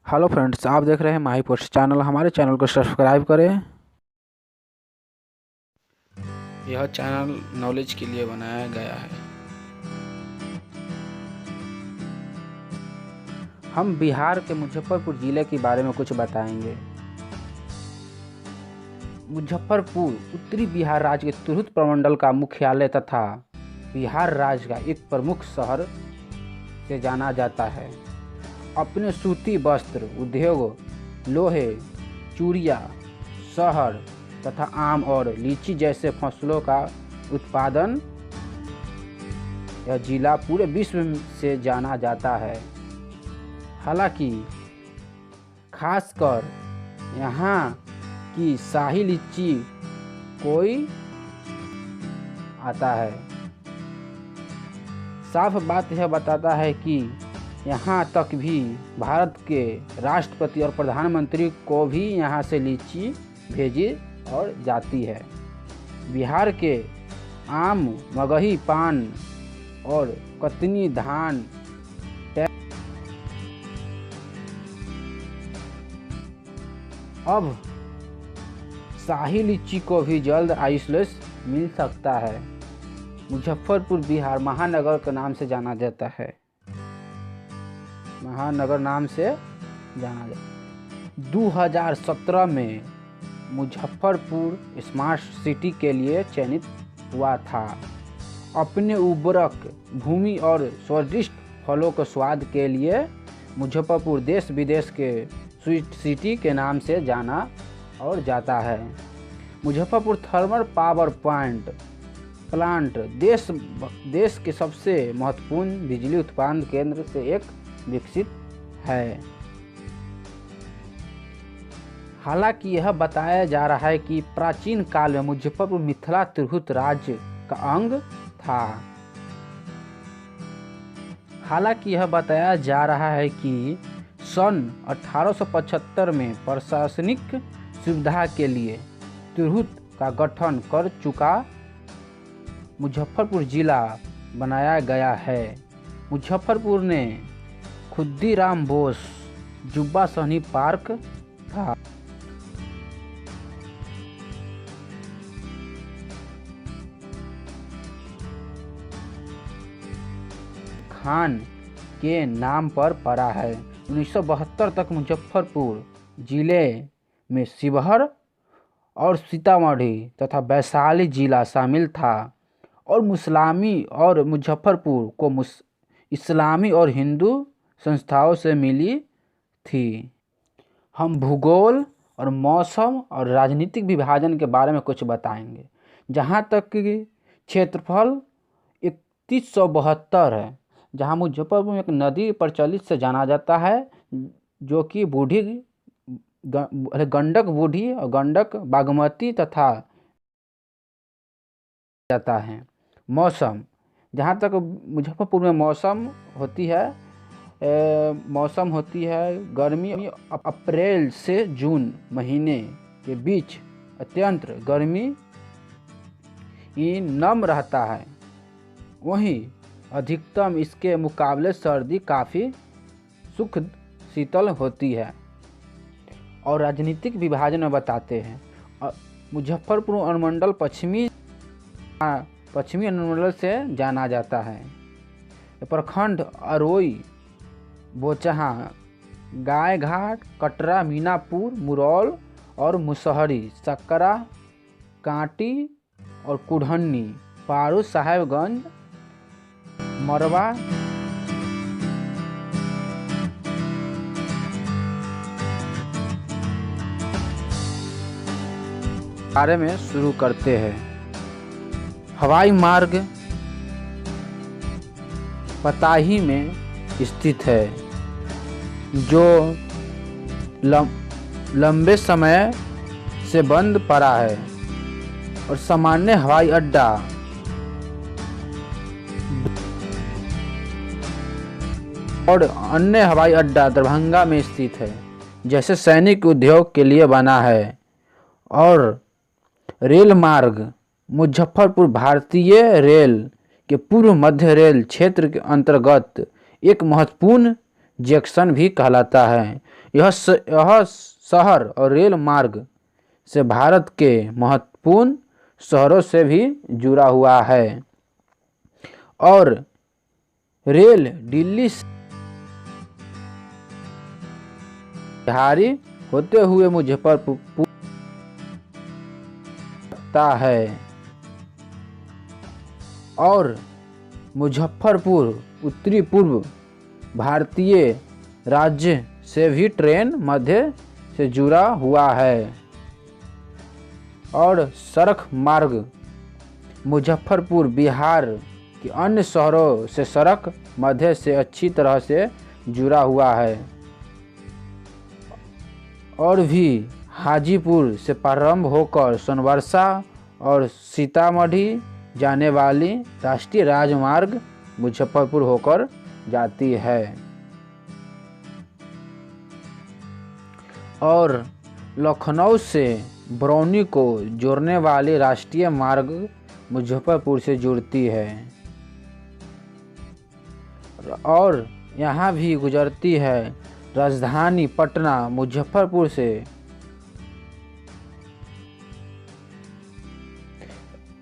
Hello friends, आप देख रहे हैं माही पोस्ट चैनल। हमारे चैनल को सब्सक्राइब करें। यह चैनल नॉलेज के लिए बनाया गया है। हम बिहार के मुजफ्फरपुर ज़िले के बारे में कुछ बताएंगे। मुजफ्फरपुर उत्तरी बिहार राज्य के तिरहुत प्रमंडल का मुख्यालय तथा बिहार राज्य का एक प्रमुख शहर से जाना जाता है। अपने सूती वस्त्र उद्योग, लोहे, चूड़िया, शहर तथा आम और लीची जैसे फसलों का उत्पादन यह जिला पूरे विश्व से जाना जाता है। हालांकि खासकर यहाँ की शाही लीची कोई आता है। साफ बात यह बताता है कि यहाँ तक भी भारत के राष्ट्रपति और प्रधानमंत्री को भी यहाँ से लीची भेजी और जाती है। बिहार के आम, मगही, पान और कतनी धान अब शाही लीची को भी जल्द आइसोलेस मिल सकता है। मुजफ्फरपुर बिहार महानगर के नाम से जाना जाता है। महानगर नाम से जाना जाता है। 2017 में मुजफ्फरपुर स्मार्ट सिटी के लिए चयनित हुआ था। अपने उर्वरक भूमि और स्वादिष्ट फलों के स्वाद के लिए मुजफ्फरपुर देश विदेश के स्वीट सिटी के नाम से जाना और जाता है। मुजफ्फरपुर थर्मल पावर प्लांट देश के सबसे महत्वपूर्ण बिजली उत्पादन केंद्र से एक विकसित है। हालांकि यह बताया जा रहा है कि प्राचीन काल में मुजफ्फरपुर मिथिला तिरहुत राज्य का अंग था। हालांकि यह बताया जा रहा है कि सन 1875 में प्रशासनिक सुविधा के लिए तिरहुत का गठन कर चुका मुजफ्फरपुर जिला बनाया गया है। मुजफ्फरपुर ने खुद्दीराम बोस जुब्बा सहनी पार्क था। खान के नाम पर पड़ा है। 1972 तक मुजफ्फरपुर जिले में शिवहर और सीतामढ़ी तथा वैशाली जिला शामिल था और मुजफ्फरपुर को इस्लामी और हिंदू संस्थाओं से मिली थी। हम भूगोल और मौसम और राजनीतिक विभाजन के बारे में कुछ बताएंगे। जहाँ तक कि क्षेत्रफल 3172 है, जहाँ मुजफ्फरपुर में एक नदी प्रचलित से जाना जाता है जो कि गंडक बूढ़ी और गंडक बागमती तथा जाता है। मौसम, जहाँ तक मुजफ्फरपुर में मौसम होती है गर्मी अप्रैल से जून महीने के बीच अत्यंत गर्मी नम रहता है। वहीं अधिकतम इसके मुकाबले सर्दी काफ़ी सुख शीतल होती है। और राजनीतिक विभाजन में बताते हैं। मुजफ्फरपुर अनुमंडल पश्चिमी अनुमंडल से जाना जाता है। प्रखंड अरोई, बोचहा, गायघाट, कटरा, मीनापुर, मुरौल और मुसहरी, सकरा, कांटी और कुढ़नी, पारू, साहेबगंज, मरवा, बारे में शुरू करते हैं। हवाई मार्ग पताही में स्थित है जो लंबे समय से बंद पड़ा है और सामान्य हवाई अड्डा और अन्य हवाई अड्डा दरभंगा में स्थित है, जैसे सैनिक उद्योग के लिए बना है। और रेल मार्ग मुजफ्फरपुर भारतीय रेल के पूर्व मध्य रेल क्षेत्र के अंतर्गत एक महत्वपूर्ण जंक्शन भी कहलाता है। यह शहर और रेल मार्ग से भारत के महत्वपूर्ण शहरों से भी जुड़ा हुआ है और रेल दिल्ली से बिहारी होते हुए मुजफ्फरपुर आता है और मुजफ्फरपुर उत्तरी पूर्व भारतीय राज्य से भी ट्रेन मध्य से जुड़ा हुआ है और सड़क मार्ग मुजफ्फरपुर बिहार के अन्य शहरों से सड़क मध्य से अच्छी तरह से जुड़ा हुआ है और भी हाजीपुर से प्रारंभ होकर सोनबरसा और सीतामढ़ी जाने वाली राष्ट्रीय राजमार्ग मुजफ्फरपुर होकर जाती है और लखनऊ से बरौनी को जोड़ने वाली राष्ट्रीय मार्ग मुजफ्फरपुर से जुड़ती है और यहाँ भी गुजरती है राजधानी पटना मुजफ्फरपुर से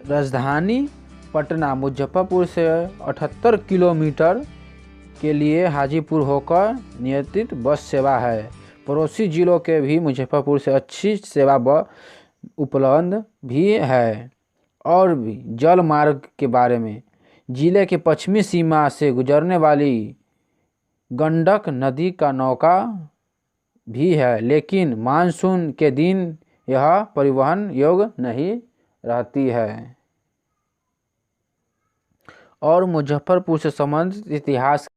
राजधानी पटना मुजफ्फरपुर से 78 किलोमीटर के लिए हाजीपुर होकर नियमित बस सेवा है। पड़ोसी जिलों के भी मुजफ्फरपुर से अच्छी सेवा उपलब्ध भी है। और भी जल मार्ग के बारे में, जिले के पश्चिमी सीमा से गुजरने वाली गंडक नदी का नौका भी है, लेकिन मानसून के दिन यह परिवहन योग्य नहीं रहती है। और मुजफ्फरपुर से संबंधित इतिहास